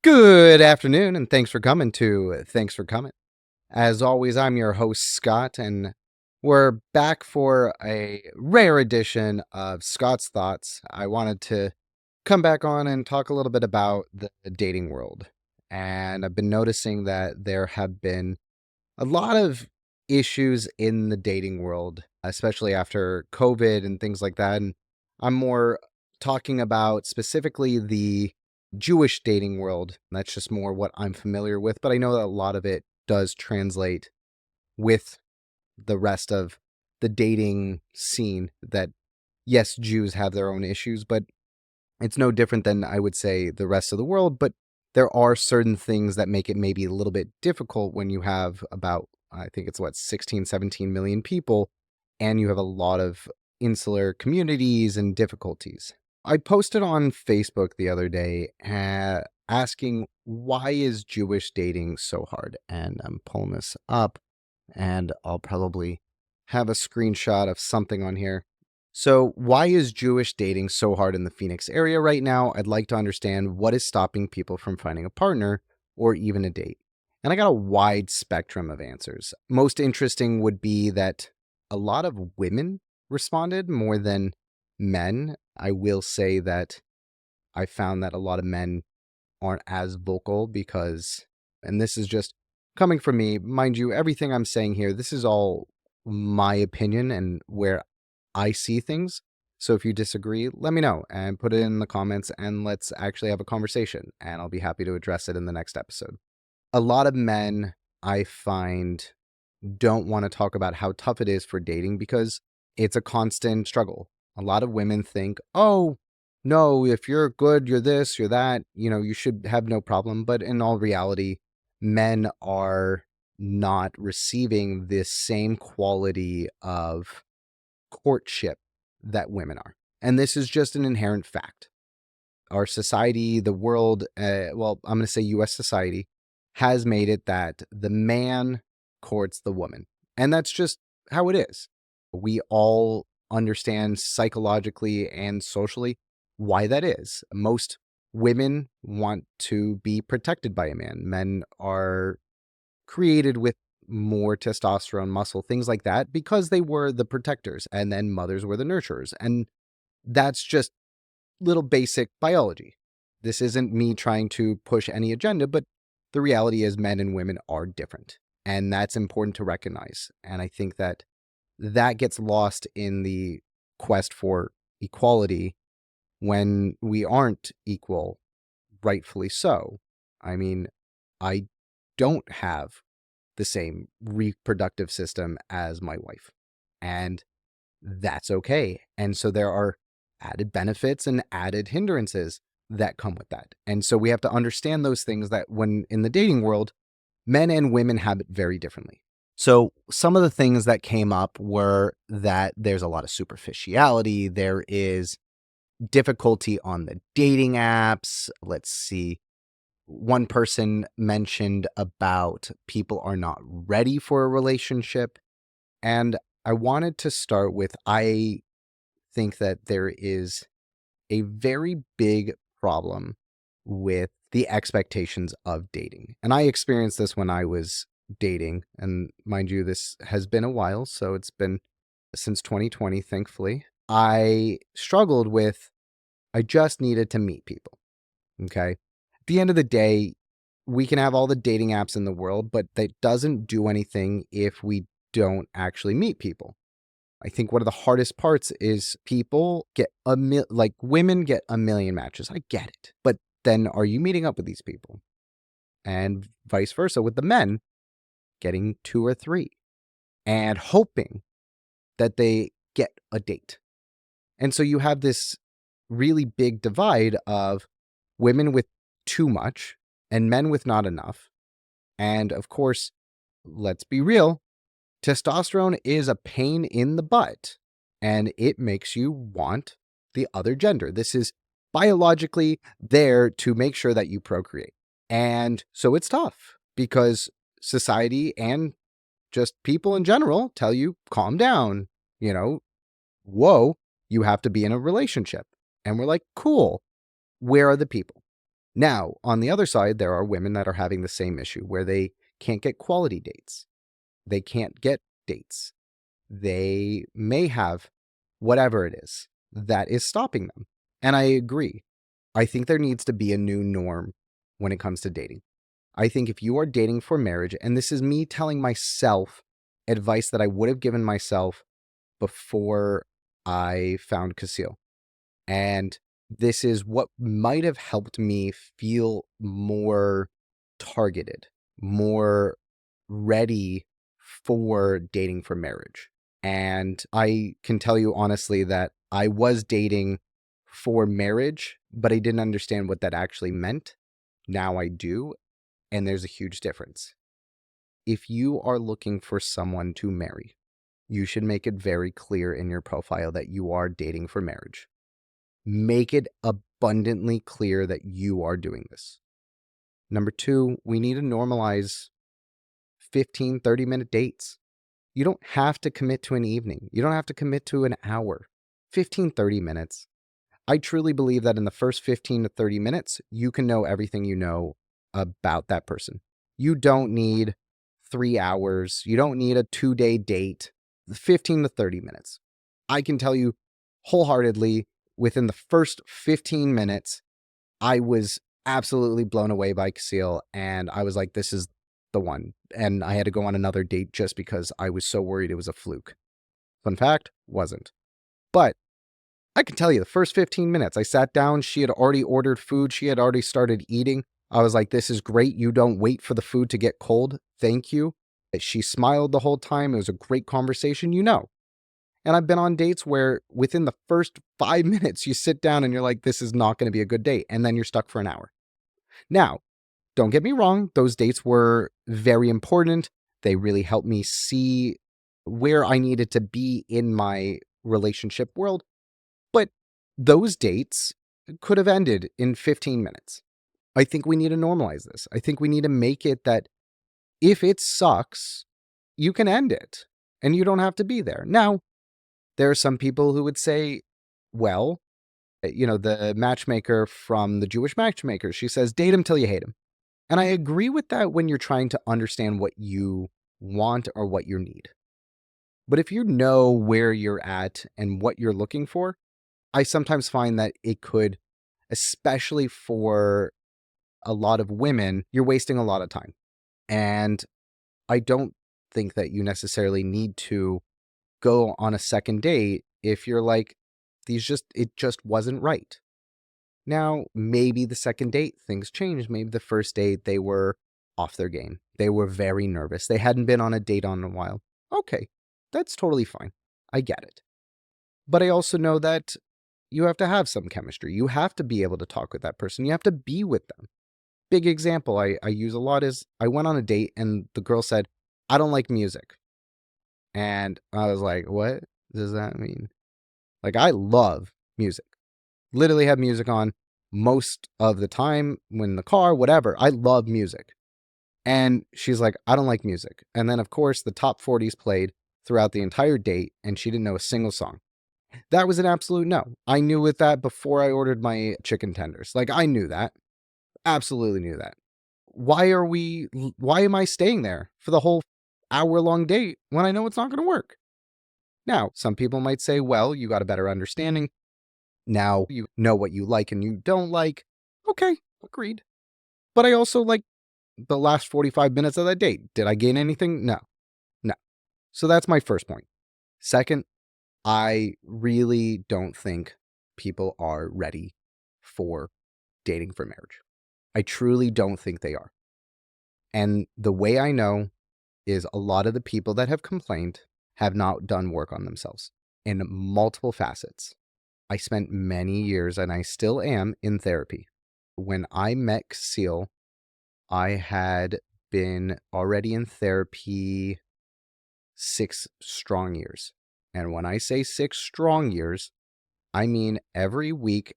Good afternoon, and thanks for coming to Thanks for Coming. As always, I'm your host, Scott, and we're back for a rare edition of Scott's Thoughts. I wanted to come back on and talk a little bit about the dating world. And I've been noticing that there have been a lot of issues in the dating world, especially after COVID and things like that. And I'm more talking about specifically the Jewish dating world. That's just more what I'm familiar with, but I know that a lot of it does translate with the rest of the dating scene. That yes, Jews have their own issues, but it's no different than, I would say, the rest of the world. But there are certain things that make it maybe a little bit difficult when you have about, I think it's 16, 17 million people, and you have a lot of insular communities and difficulties. I posted on Facebook the other day asking, why is Jewish dating so hard? And I'm pulling this up, and I'll probably have a screenshot of something on here. So, why is Jewish dating so hard in the Phoenix area right now? I'd like to understand what is stopping people from finding a partner or even a date. And I got a wide spectrum of answers. Most interesting would be that a lot of women responded more than men. I will say that I found that a lot of men aren't as vocal because, and this is just coming from me, mind you, everything I'm saying here, this is all my opinion and where I see things. So if you disagree, let me know and put it in the comments and let's actually have a conversation, and I'll be happy to address it in the next episode. A lot of men, I find, don't want to talk about how tough it is for dating because it's a constant struggle. A lot of women think, oh, no, if you're good, you're this, you're that, you should have no problem. But in all reality, men are not receiving this same quality of courtship that women are. And this is just an inherent fact. Our society, the world, well, I'm going to say US society, has made it that the man courts the woman. And that's just how it is. We all understand psychologically and socially why that is. Most women want to be protected by a man. Men are created with more testosterone, muscle, things like that, because they were the protectors and then mothers were the nurturers. And that's just little basic biology. This isn't me trying to push any agenda, but the reality is men and women are different. And that's important to recognize. And I think that that gets lost in the quest for equality when we aren't equal, rightfully so. I mean, I don't have the same reproductive system as my wife, and that's okay. And so there are added benefits and added hindrances that come with that. And so we have to understand those things, that when in the dating world, men and women have it very differently. So some of the things that came up were that there's a lot of superficiality. There is difficulty on the dating apps. Let's see. One person mentioned about people are not ready for a relationship. And I wanted to start with, I think that there is a very big problem with the expectations of dating. And I experienced this when I was dating. And mind you, this has been a while. So it's been since 2020, thankfully. I struggled with, I just needed to meet people. Okay. At the end of the day, we can have all the dating apps in the world, but that doesn't do anything if we don't actually meet people. I think one of the hardest parts is people get like women get a million matches. I get it. But then are you meeting up with these people? And vice versa with the men, getting two or three and hoping that they get a date. And so you have this really big divide of women with too much and men with not enough. And of course, let's be real, testosterone is a pain in the butt and it makes you want the other gender. This is biologically there to make sure that you procreate. And so it's tough because society and just people in general tell you, calm down, whoa, you have to be in a relationship. And we're like, cool, where are the people? Now, on the other side, there are women that are having the same issue where they can't get quality dates. They can't get dates. They may have whatever it is that is stopping them. And I agree. I think there needs to be a new norm when it comes to dating. I think if you are dating for marriage, and this is me telling myself advice that I would have given myself before I found Casil. And this is what might have helped me feel more targeted, more ready for dating for marriage. And I can tell you honestly that I was dating for marriage, but I didn't understand what that actually meant. Now I do, and there's a huge difference. If you are looking for someone to marry, you should make it very clear in your profile that you are dating for marriage. Make it abundantly clear that you are doing this. Number 2, we need to normalize 15, 30-minute dates. You don't have to commit to an evening. You don't have to commit to an hour. 15, 30 minutes. I truly believe that in the first 15 to 30 minutes, you can know everything you know about that person. You don't need 3 hours. You don't need a 2-day date. 15 to 30 minutes. I can tell you wholeheartedly, within the first 15 minutes, I was absolutely blown away by Casil, and I was like, this is the one. And I had to go on another date just because I was so worried it was a fluke. Fun fact, wasn't. But I can tell you, the first 15 minutes, I sat down, she had already ordered food, she had already started eating. I was like, this is great. You don't wait for the food to get cold. Thank you. She smiled the whole time. It was a great conversation, you know. And I've been on dates where within the first 5 minutes, you sit down and you're like, this is not going to be a good date. And then you're stuck for an hour. Now, don't get me wrong. Those dates were very important. They really helped me see where I needed to be in my relationship world. But those dates could have ended in 15 minutes. I think we need to normalize this. I think we need to make it that if it sucks, you can end it and you don't have to be there. Now, there are some people who would say, well, the matchmaker from the Jewish matchmaker, she says, date him till you hate him. And I agree with that when you're trying to understand what you want or what you need. But if you know where you're at and what you're looking for, I sometimes find that it could, especially for a lot of women, you're wasting a lot of time. And I don't think that you necessarily need to go on a second date if you're like, it just wasn't right. Now, maybe the second date, things changed. Maybe the first date, they were off their game. They were very nervous. They hadn't been on a date in a while. Okay, that's totally fine. I get it. But I also know that you have to have some chemistry. You have to be able to talk with that person. You have to be with them. Big example I use a lot is I went on a date and the girl said, I don't like music. And I was like, what does that mean? Like, I love music. Literally have music on most of the time when in the car, whatever. I love music. And she's like, I don't like music. And then, of course, the top 40s played throughout the entire date, and she didn't know a single song. That was an absolute no. I knew with that before I ordered my chicken tenders. Like, I knew that. Absolutely knew that. Why am I staying there for the whole hour-long date when I know it's not going to work? Now, some people might say, well, you got a better understanding. Now you know what you like and you don't like. Okay, agreed. But I also like the last 45 minutes of that date. Did I gain anything? No. So that's my first point. Second, I really don't think people are ready for dating for marriage. I truly don't think they are. And the way I know is a lot of the people that have complained have not done work on themselves in multiple facets. I spent many years, and I still am, in therapy. When I met Casil, I had been already in therapy 6 strong years. And when I say 6 strong years, I mean every week,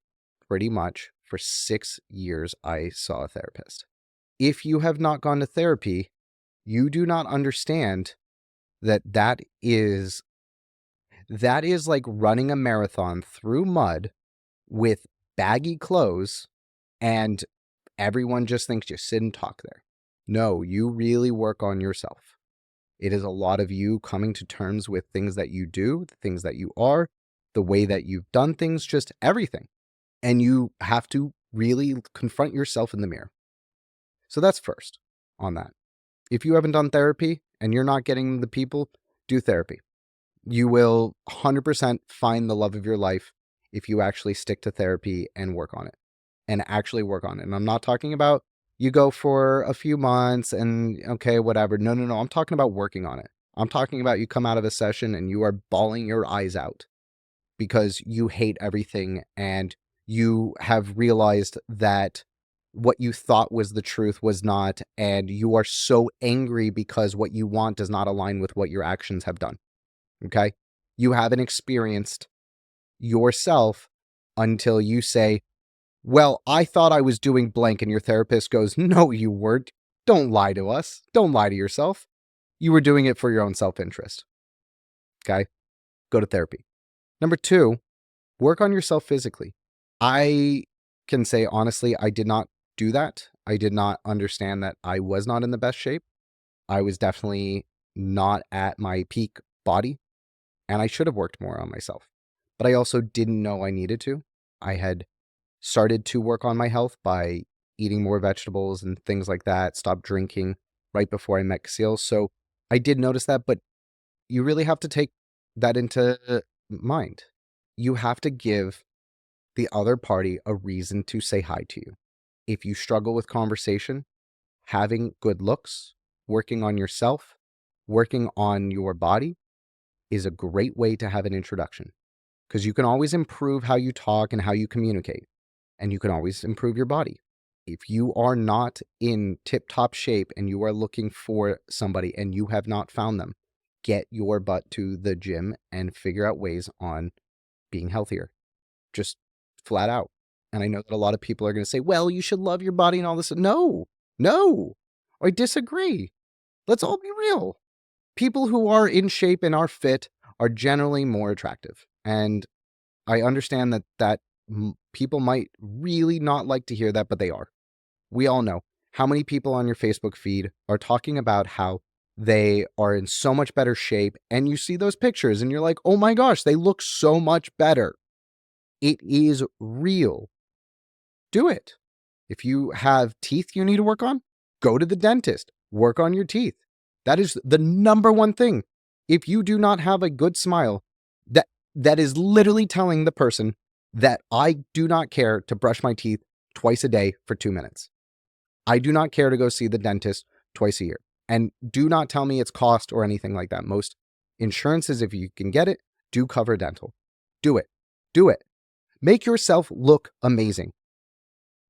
pretty much, for 6 years, I saw a therapist. If you have not gone to therapy, you do not understand that is like running a marathon through mud with baggy clothes and everyone just thinks you sit and talk there. No, you really work on yourself. It is a lot of you coming to terms with things that you do, the things that you are, the way that you've done things, just everything. And you have to really confront yourself in the mirror. So that's first on that. If you haven't done therapy and you're not getting the people, do therapy. You will 100% find the love of your life if you actually stick to therapy and work on it. And actually work on it. And I'm not talking about you go for a few months and okay, whatever. No. I'm talking about working on it. I'm talking about you come out of a session and you are bawling your eyes out because you hate everything and you have realized that what you thought was the truth was not, and you are so angry because what you want does not align with what your actions have done. Okay? You haven't experienced yourself until you say, well, I thought I was doing blank, and your therapist goes, no, you weren't. Don't lie to us. Don't lie to yourself. You were doing it for your own self-interest. Okay? Go to therapy. Number 2, work on yourself physically. I can say honestly, I did not do that. I did not understand that I was not in the best shape. I was definitely not at my peak body, and I should have worked more on myself. But I also didn't know I needed to. I had started to work on my health by eating more vegetables and things like that, stopped drinking right before I met Cecile. So I did notice that, but you really have to take that into mind. You have to give the other party a reason to say hi to you. If you struggle with conversation, having good looks, working on yourself, working on your body is a great way to have an introduction, because you can always improve how you talk and how you communicate, and you can always improve your body. If you are not in tip-top shape and you are looking for somebody and you have not found them, get your butt to the gym and figure out ways on being healthier. Just flat out. And I know that a lot of people are going to say, well, you should love your body and all this. No, I disagree. Let's all be real. People who are in shape and are fit are generally more attractive. And I understand that people might really not like to hear that, but they are. We all know how many people on your Facebook feed are talking about how they are in so much better shape, and you see those pictures and you're like, oh my gosh, they look so much better. It is real. Do it. If you have teeth you need to work on, go to the dentist. Work on your teeth. That is the number one thing. If you do not have a good smile, that is literally telling the person that I do not care to brush my teeth twice a day for 2 minutes. I do not care to go see the dentist twice a year. And do not tell me it's cost or anything like that. Most insurances, if you can get it, do cover dental. Do it. Do it. Make yourself look amazing.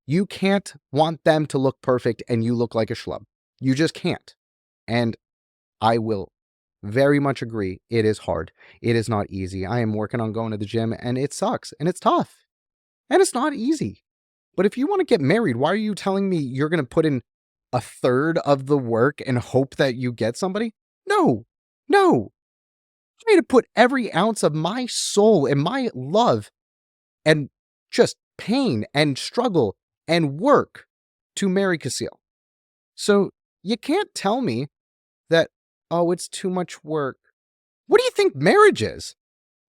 You can't want them to look perfect and you look like a schlub. You just can't. And I will very much agree. It is hard. It is not easy. I am working on going to the gym and it sucks and it's tough and it's not easy. But if you want to get married, why are you telling me you're going to put in a third of the work and hope that you get somebody? No. I need to put every ounce of my soul and my love and just pain and struggle and work to marry Cecile. So you can't tell me that, oh, it's too much work. What do you think marriage is?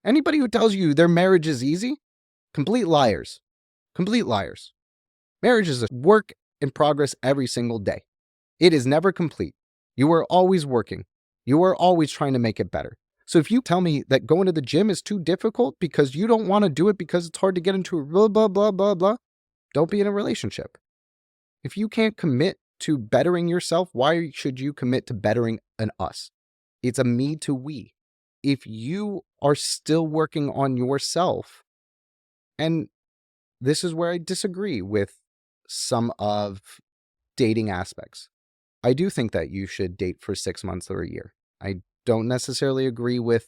Anybody who tells you their marriage is easy? Complete liars. Complete liars. Marriage is a work in progress every single day. It is never complete. You are always working. You are always trying to make it better. So if you tell me that going to the gym is too difficult because you don't want to do it because it's hard to get into a blah, blah, blah, blah, blah, don't be in a relationship. If you can't commit to bettering yourself, why should you commit to bettering an us? It's a me to we. If you are still working on yourself, and this is where I disagree with some of dating aspects. I do think that you should date for 6 months or a year. I don't necessarily agree with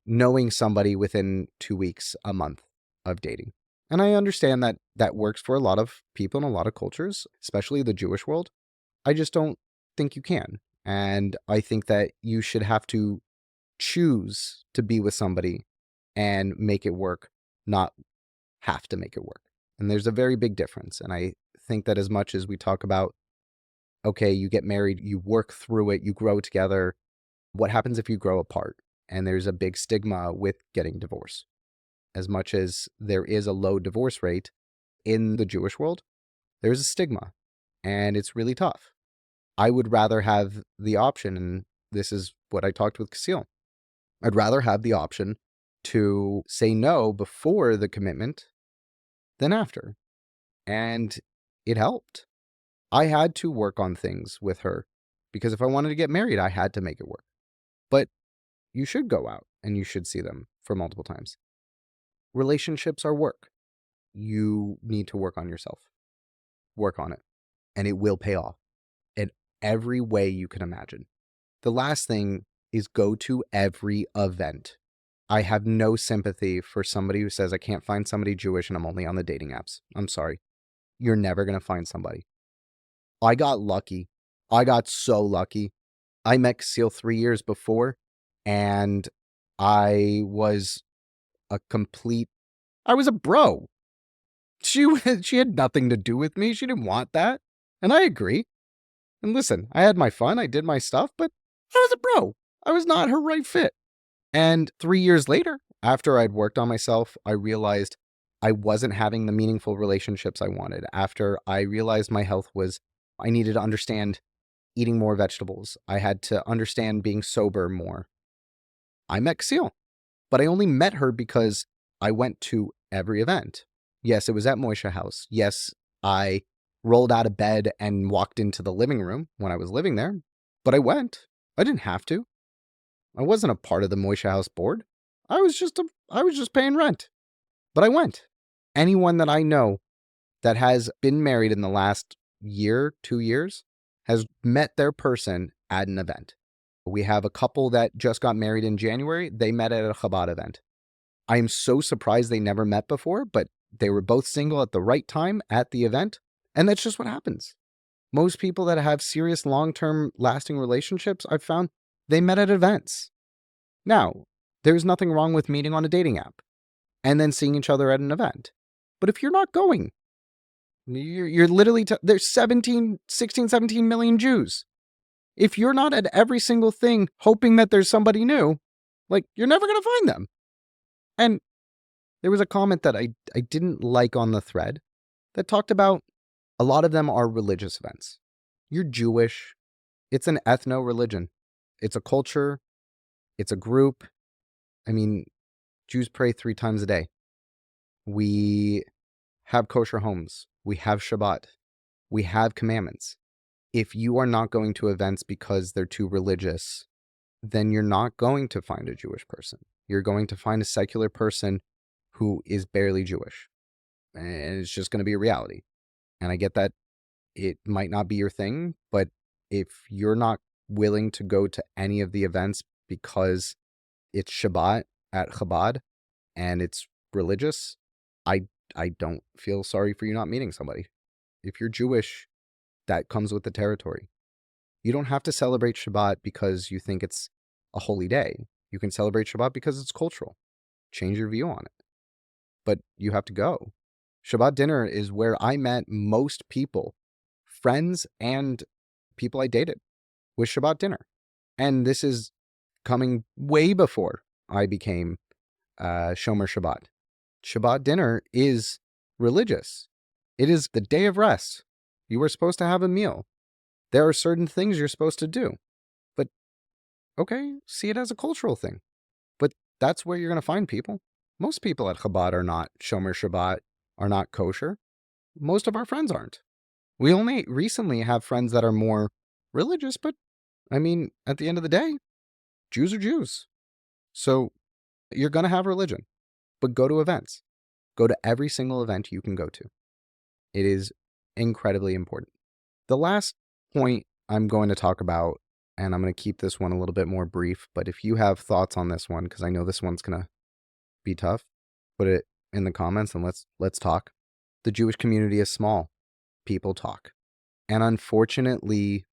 knowing somebody within 2 weeks, a month of dating. And I understand that that works for a lot of people in a lot of cultures, especially the Jewish world. I just don't think you can. And I think that you should have to choose to be with somebody and make it work, not have to make it work. And there's a very big difference. And I think that as much as we talk about, okay, you get married, you work through it, you grow together, what happens if you grow apart? And there's a big stigma with getting divorced. As much as there is a low divorce rate in the Jewish world, there's a stigma, and it's really tough. I would rather have the option, and this is what I talked with Casil. I'd rather have the option to say no before the commitment than after. And it helped. I had to work on things with her because if I wanted to get married, I had to make it work. But you should go out and you should see them for multiple times. Relationships are work. You need to work on yourself. Work on it. And it will pay off in every way you can imagine. The last thing is go to every event. I have no sympathy for somebody who says, I can't find somebody Jewish and I'm only on the dating apps. I'm sorry. You're never going to find somebody. I got lucky. I got so lucky. I met Casil 3 years before, and I was a bro. She had nothing to do with me. She didn't want that. And I agree. And listen, I had my fun. I did my stuff, but I was a bro. I was not her right fit. And 3 years later, after I'd worked on myself, I realized I wasn't having the meaningful relationships I wanted. After I realized my health I needed to understand eating more vegetables. I had to understand being sober more. I met Casil, but I only met her because I went to every event. Yes, it was at Moishe House. Yes, I rolled out of bed and walked into the living room when I was living there, but I went. I didn't have to. I wasn't a part of the Moishe House board. I was just paying rent, but I went. Anyone that I know that has been married in the last year, 2 years, has met their person at an event. We have a couple that just got married in January. They met at a Chabad event. I am so surprised they never met before, but they were both single at the right time at the event. And that's just what happens. Most people that have serious long-term lasting relationships, I've found they met at events. Now, there's nothing wrong with meeting on a dating app and then seeing each other at an event. But if you're not going, you're literally, there's 16, 17 million Jews. If you're not at every single thing hoping that there's somebody new, you're never going to find them. And there was a comment that I didn't like on the thread that talked about a lot of them are religious events. You're Jewish. It's an ethno-religion. It's a culture. It's a group. I mean, Jews pray 3 times a day. We have kosher homes. We have Shabbat. We have commandments. If you are not going to events because they're too religious, then you're not going to find a Jewish person. You're going to find a secular person who is barely Jewish. And it's just going to be a reality. And I get that it might not be your thing, but if you're not willing to go to any of the events because it's Shabbat at Chabad and it's religious, I don't feel sorry for you not meeting somebody. If you're Jewish, that comes with the territory. You don't have to celebrate Shabbat because you think it's a holy day. You can celebrate Shabbat because it's cultural. Change your view on it. But you have to go. Shabbat dinner is where I met most people, friends and people I dated, with Shabbat dinner. And this is coming way before I became Shomer Shabbat. Shabbat dinner is religious. It is the day of rest. You were supposed to have a meal. There are certain things you're supposed to do. But, okay, see it as a cultural thing. But that's where you're going to find people. Most people at Chabad are not Shomer Shabbat, are not kosher. Most of our friends aren't. We only recently have friends that are more religious, but, I mean, at the end of the day, Jews are Jews. So you're going to have religion, but go to events. Go to every single event you can go to. It is incredibly important. The last point I'm going to talk about, and I'm going to keep this one a little bit more brief, but if you have thoughts on this one, because I know this one's going to be tough, put it in the comments and let's talk. The Jewish community is small. People talk. And unfortunately,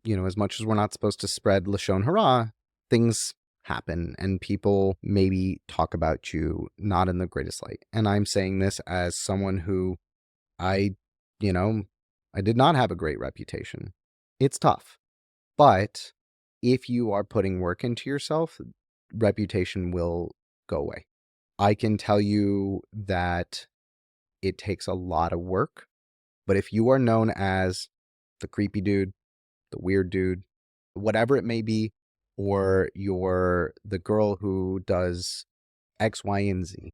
as much as we're not supposed to spread Lashon Hara, things happen and people maybe talk about you not in the greatest light. And I'm saying this as someone who I I did not have a great reputation. It's tough. But if you are putting work into yourself, reputation will go away. I can tell you that it takes a lot of work, but if you are known as the creepy dude, the weird dude, whatever it may be, or you're the girl who does X, Y, and Z,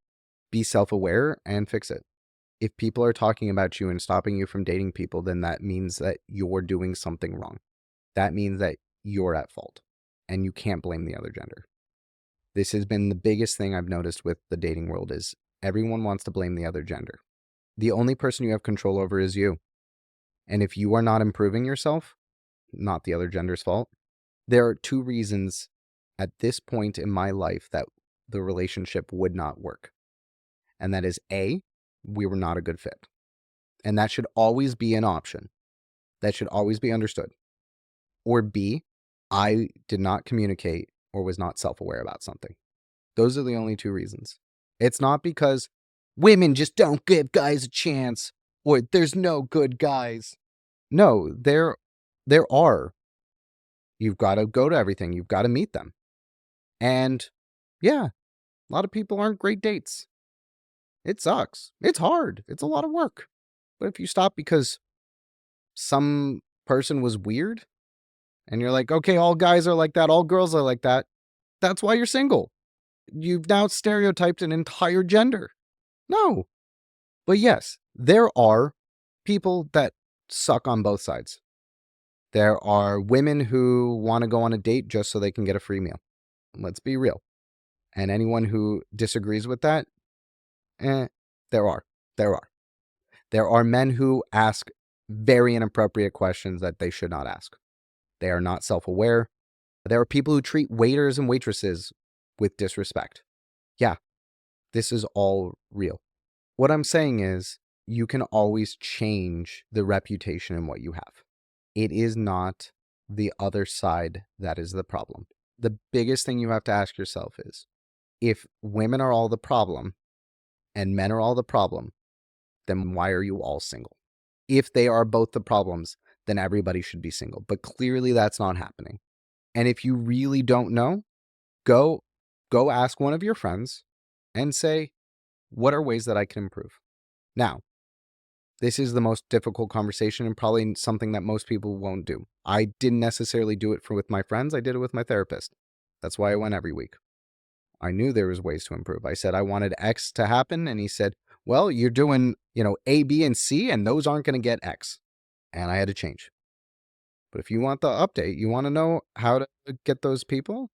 be self-aware and fix it. If people are talking about you and stopping you from dating people, then that means that you're doing something wrong. That means that you're at fault and you can't blame the other gender. This has been the biggest thing I've noticed with the dating world is everyone wants to blame the other gender. The only person you have control over is you. And if you are not improving yourself, not the other gender's fault. There are 2 reasons at this point in my life that the relationship would not work. And that is A, we were not a good fit. And that should always be an option. That should always be understood. Or B, I did not communicate or was not self-aware about something. Those are the only 2 reasons. It's not because women just don't give guys a chance or there's no good guys. No, there are. You've got to go to everything. You've got to meet them. And yeah, a lot of people aren't great dates. It sucks. It's hard. It's a lot of work. But if you stop because some person was weird and you're like, okay, all guys are like that, all girls are like that, that's why you're single. You've now stereotyped an entire gender. No. But yes, there are people that suck on both sides. There are women who want to go on a date just so they can get a free meal. Let's be real. And anyone who disagrees with that, there are. There are men who ask very inappropriate questions that they should not ask. They are not self-aware. There are people who treat waiters and waitresses with disrespect. Yeah, this is all real. What I'm saying is you can always change the reputation in what you have. It is not the other side that is the problem. The biggest thing you have to ask yourself is, if women are all the problem and men are all the problem, then why are you all single? If they are both the problems, then everybody should be single. But clearly that's not happening. And if you really don't know, go ask one of your friends and say, what are ways that I can improve? Now, this is the most difficult conversation and probably something that most people won't do. I didn't necessarily do it with my friends. I did it with my therapist. That's why I went every week. I knew there was ways to improve. I said I wanted X to happen, and he said, well, you're doing, A, B, and C, and those aren't going to get X. And I had to change. But if you want the update, you want to know how to get those people,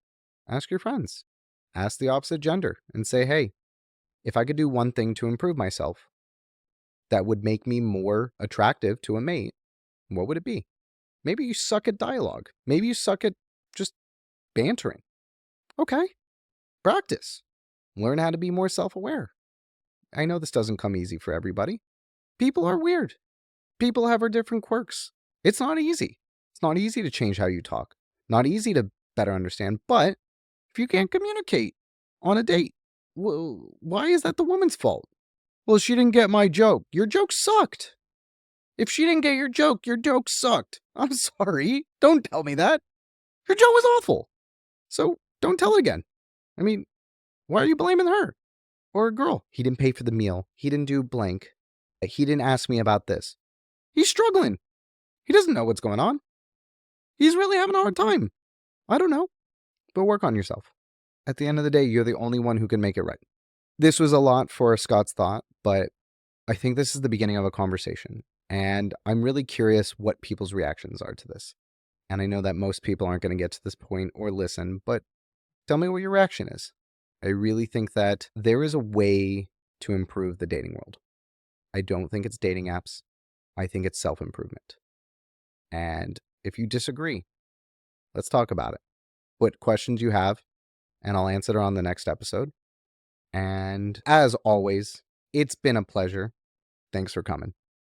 ask your friends. Ask the opposite gender and say, hey, if I could do one thing to improve myself that would make me more attractive to a mate, what would it be? Maybe you suck at dialogue. Maybe you suck at just bantering. Okay, practice. Learn how to be more self-aware. I know this doesn't come easy for everybody. People are weird. People have their different quirks. It's not easy. It's not easy to change how you talk. Not easy to better understand. But if you can't communicate on a date, well, why is that the woman's fault? Well, she didn't get my joke. Your joke sucked. If she didn't get your joke sucked. I'm sorry. Don't tell me that. Your joke was awful. So don't tell it again. I mean, why are you blaming her? Or a girl? He didn't pay for the meal. He didn't do blank. He didn't ask me about this. He's struggling. He doesn't know what's going on. He's really having a hard time. I don't know. But work on yourself. At the end of the day, you're the only one who can make it right. This was a lot for Scott's thought, but I think this is the beginning of a conversation. And I'm really curious what people's reactions are to this. And I know that most people aren't going to get to this point or listen, but tell me what your reaction is. I really think that there is a way to improve the dating world. I don't think it's dating apps. I think it's self-improvement. And if you disagree, let's talk about it. What questions you have, and I'll answer on the next episode. And as always, it's been a pleasure. Thanks for coming.